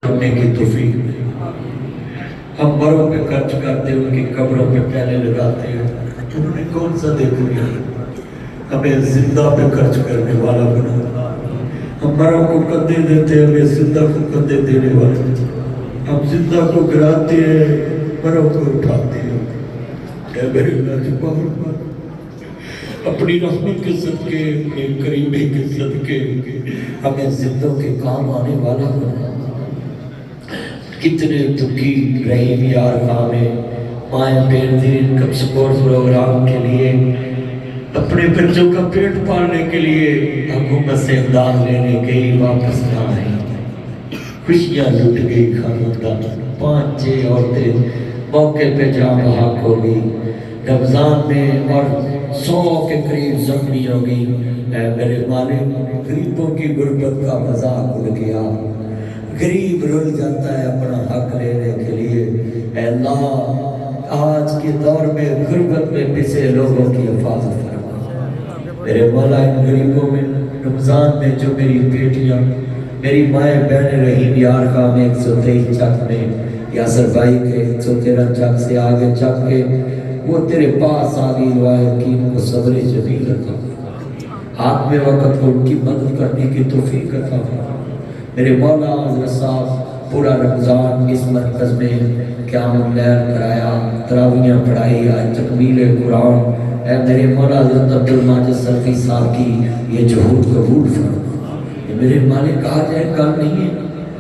करने की तौफीक दे। हम बड़ों पे खर्च करते हैं, उनकी कब्रों पे पहले लगाते हैं, उन्होंने कौन सा देख लिया? हमें जिंदा पे खर्च करने वाला बना। हम बड़ों को कंधे देते हैं, हमें जिंदा को कंधे देने वाले। हम जिंदा को गिराते हैं, बड़ों को उठाते हैं। मेरे अपनी रहमत के सदके, अपने करीबी के सदके हमें जिंदों के काम आने वाला बना। कितने दुखी रहीम यार कामे माए बेनजीर कब सपोर्ट प्रोग्राम के लिए अपने बच्चों का पेट पालने के लिए हुकूमत से इमदाद लेने गई, वापस ना आई। खुशियाँ लुट गई खानदान, 5-6 औरतें मौके पे जान बहाक हो गई रमजान में, और 100 के करीब जख्मी हो गई। मेरे मालिक, गरीबों की गुर्बत का मजाक उड़ गया। गरीब रुल जाता है अपना हक लेने के लिए। अल्लाह, आज के दौर में गुर्बत में पिसे लोगों की हिफाजत फरमा। मेरे मौला, इन गरीबों में रमजान में जो मेरी बेटियां, मेरी माएँ बहनें रही यार का में 123 चक में यासर भाई के 113 चक से आगे चक के वो तेरे पास आ गई। दुआएं की उनको सब्र जमील रखा, हाथ में वक़्त को उनकी मदद करने की तौफीक अता फरमा। मेरे मौला हज़रत साहब पूरा रमज़ान इस मरकज़ में क़यामुल लैल कराया, तरावियाँ पढ़ाई, आज तकमील कुरान। ऐ मेरे मौला हज़रत अब्दुल माजिद सरफी साहब की ये जुहूद कबूल फरमा। ये मेरे मालिक कहा जाए कल नहीं है,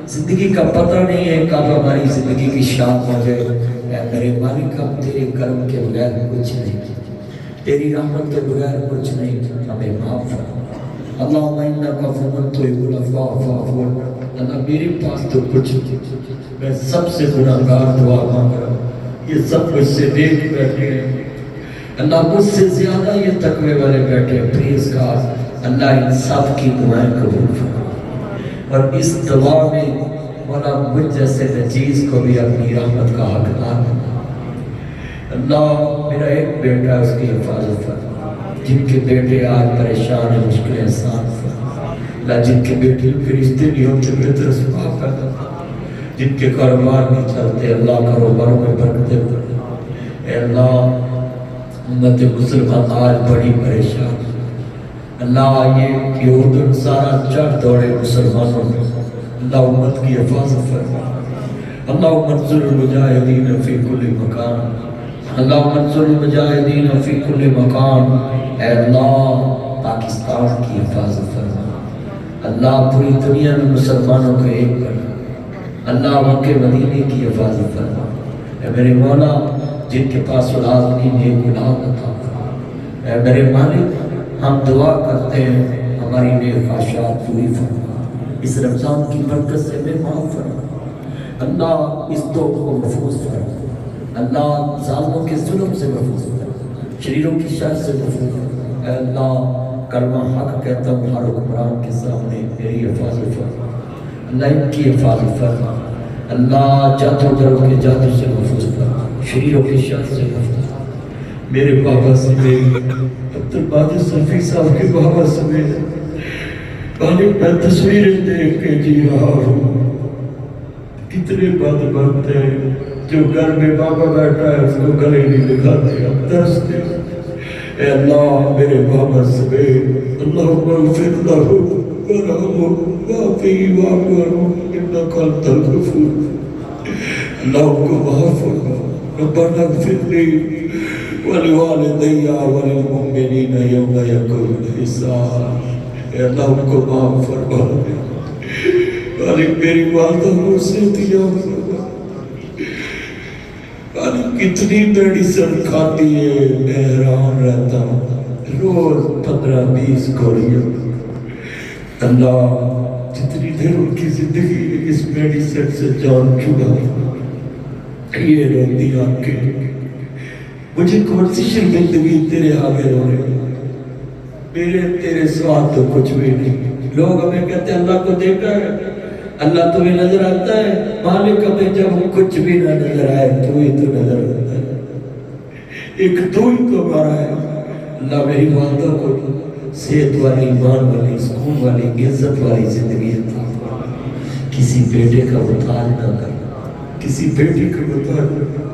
ज़िंदगी का पता नहीं है कब हमारी ज़िंदगी की शाम हो जाए। ऐ मेरे मालिक, हम तेरे करम के बगैर कुछ नहीं, तेरी रहमत के बगैर कुछ नहीं, हमें माफ़ फरमा। अल्लाह इन्नका अफ़ुव्वुन तुहिब्बुल अफ़्वा फ़अफ़ू। अल्लाह, मेरे पास तो कुछ नहीं, मैं सबसे गुनाहगार दुआ मांग रहा हूँ। ये सब मुझसे नेक बैठे हैं अल्लाह, मुझसे ज़्यादा ये तकवे वाले बैठे हैं। प्लीज़ का अल्लाह इन सब की दुआएं कबूल फरमा, और इस दुआ में मौला मुझ जैसे नजीज़ को भी अपनी रहमत का हकदार बना। अल्लाह, मेरा एक बेटा है, उसकी हिफाजत फरमा। जिनके बेटे आज परेशान है, मुश्किलें आसान फरमा। जिनके बेटे के रिश्ते नहीं होते, बेहतर असबाब पैदा फरमा। जिनके कारोबार नहीं चलते, अल्लाह कारोबारों में बरकतें फरमा। अल्लाह, उम्मत मुसलमान आज बड़ी परेशान। अल्लाह, ये उर्दू सारा चढ़ दौड़े मुसलमानों में, अल्लाह उम्मत की हिफाजत फरमा। अल्लाह मंसूर मुजाहिदीन फी कुल्ली मकान, अल्लाह मंसूर मुजाहिदीन फी कुल्ली मकान। अल्लाह, पाकिस्तान की हिफाजत फरमा। अल्लाह, पूरी दुनिया में मुसलमानों को एक बना। अल्लाह, मक्के मदीने की हिफाजत फरमा। मेरे मौला, जिनके पास औलाद नहीं, नेक औलाद अता फरमा। मेरे मालिक, हम दुआ करते हैं हमारी नेक ख्वाहिशात पूरी फरमा। इस रमज़ान की बरकत से हमें माफ़ फरमा। अल्लाह, इस तो को महफूज फरमा। अल्लाह, ज़ालिमों के जुल्म से महफूज फरमा, शरीरों की शर से महफूज फरमा। अल्लाह, कलमा हक कहता हूँ हर हुक्मरान के सामने मेरी हिफाजत फरमा। अल्लाह, इनकी हिफाजत फरमा। अल्लाह, जादूगरों के जादू से महफूज फरमा, शरीरों की शर से महफूज फरमा। मेरे बाबा समेत अब्दुल माजिद सरफी साहब के बाबा समेत मालिक, मैं तस्वीरें देख के जी रहा हूँ। कितने बदबख्त हैं जो घर में बाबा बैठा है उसको गले नहीं लगाते, अब तरसते। अल्लाह, मेरे बाबा समेत अल्लाह मग़फ़िर लहू वरहमहू वाफ़ी वाफ़रहू इन्नका अंतल गफ़ूर। अल्लाह, उनको माफ़ फरमा। रब्बना इग़फ़िरली वलिवालिदैया वलिलमुमिनीना यौमा यक़ूमुल हिसाब। अल्लाह, उनको माफ़ फरमा। मालिक, मेरी वालिदा को सेहतियाँ फरमा। मालिक, कितनी मेडिसिन खाती है, मैं हैरान रहता हूँ, रोज 15-20 गोलियाँ। अल्लाह, जितनी देर उनकी जिंदगी इस मेडिसिन से जान चुका, ये रोती आंखें, मुझे कौन सी शर्मिंदगी तेरे आगे रो रही, मेरे तेरे स्वाद तो कुछ भी नहीं। लोग हमें कहते हैं अल्लाह को देखा है, अल्लाह तुम्हें नजर आता है। मालिक, हमें जब कुछ भी ना नजर आए, तू ही तो नजर आता है, एक तू ही तो हमारा है। अल्लाह, मेरी वालिदा को सेहत वाली, ईमान वाली, सुकून वाली, इज्जत वाली जिंदगी अता फरमा। किसी बेटे का मुताज न कर, किसी बेटी का मुताज न कर,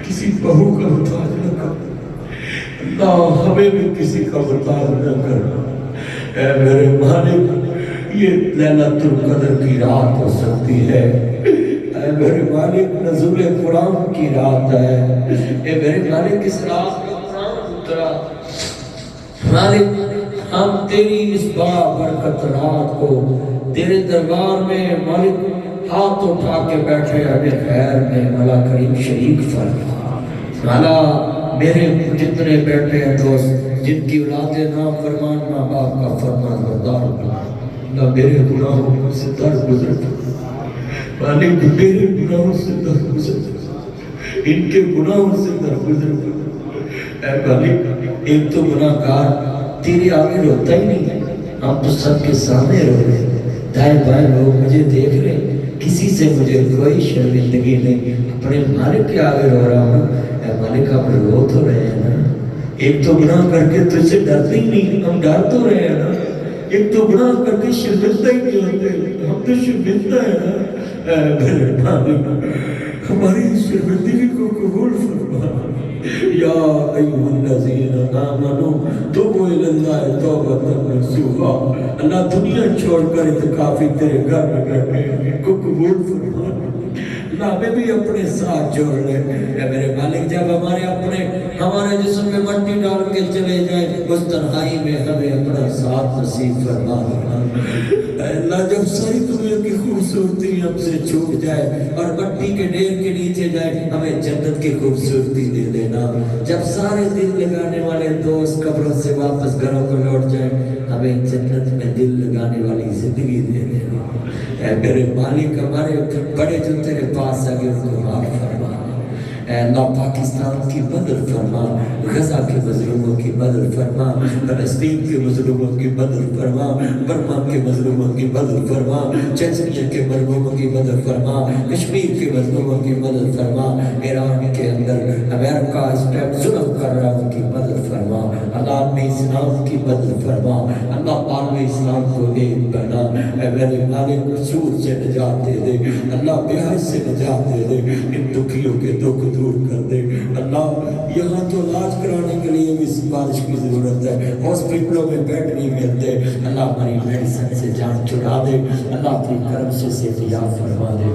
किसी बहू का मुताज न कर। अल्लाह हमें भी किसी का मुताज न कर। ऐ मेरे मालिक, ये लैलतुल कद्र की रात हो सकती है। ऐ मेरे मालिक, नज़ुल कुरान की रात है। ऐ मेरे मालिक, इस रात में कुरान उतरा। मालिक, हम तेरी इस बाबरकत रात को तेरे दरबार में मालिक हाथ उठा के बैठे, हमें खैर में मौला करीम शरीक फरमा। मौला, मेरे जितने बैठे हैं दोस्त, जिनकी औलादे ना फरमान माँ बाप का फरमान बरदार बना, ना मेरे गुनाहों से दर गुजर, मालिक मेरे गुनाहों से दर गुजर, इनके गुनाहों से दर गुजर। ऐ मालिक, एक तो गुनाहगार तेरे आगे रोता ही नहीं है, हम तो सबके सामने रो रहे, दाएं बाएं लोग मुझे देख रहे, किसी से मुझे कोई शर्मिंदगी नहीं, अपने मालिक के आगे रो रहा हूँ। मालिक, आप रो तो रहे हैं ना, एक तो गुनाह करके तुझसे डरते ही नहीं, हम डर तो रहे हैं ना, एक तो गुनाह करके शर्मिंदा ही नहीं होते, हम तो शर्मिंदा है ना। हमारी शर्मिंदगी को कबूल फरमा। या अय्युहल्लज़ीना आमनू तुबू इलल्लाहि तौबतन नसूहा। अल्लाह, दुनिया छोड़कर इत्काफी तेरे घर में बैठे, इनको कबूल फरमा। अल्लाह, हमें भी अपने साथ जोड़ ले। मेरे मालिक, जब हमारे जिस्म में मट्टी डाल के चले जाए, उस तन्हाई में हमें अपना साथ नसीब फरमा देना। अल्लाह, जब सारी दुनिया की खूबसूरती हमसे छूट जाए और मट्टी के ढेर के नीचे जाए, हमें जन्नत की खूबसूरती दे देना। जब सारे दिल लगाने वाले दोस्त कब्रों से वापस घरों को लौट जाए, हमें जन्नत में दिल लगाने वाली जिंदगी दे देना। मेरे मालिक, हमारे बड़े जो तेरे पास आगे उनको माफ फरमा। अल्लाह, पाकिस्तान की मदद फरमा, गजा के मजलूमों की मदद फरमा, फलस्तीन के मजलूमों की मदद फरमा, बर्मा के मजलूमों की मदद फरमा, चेचनिया के मजलूमों की मदद फरमा, कश्मीर के मजलूमों की मदद फरमा, ईरान के अंदर अमेरिका इस टाइम जुल्म कर रहा है, उनकी मदद फरमा। अल्लाह में इस्लाम की मदद फरमा। अल्लाह आलम इस्लाम को एक बना। मेरे मालिक, सूद से निजात दे दे। अल्लाह, ब्याह से निजात दे दे, इन दुखियों के दुख दूर कर दे। अल्लाह, यहाँ तो इलाज कराने के लिए भी सिफारिश की जरूरत है, हॉस्पिटलों में बेड नहीं मिलते। अल्लाह, हमारी मेडिसिन से जान छुड़ा दे। अल्लाह, अपनी करम से सेहतियाब फरमा दे।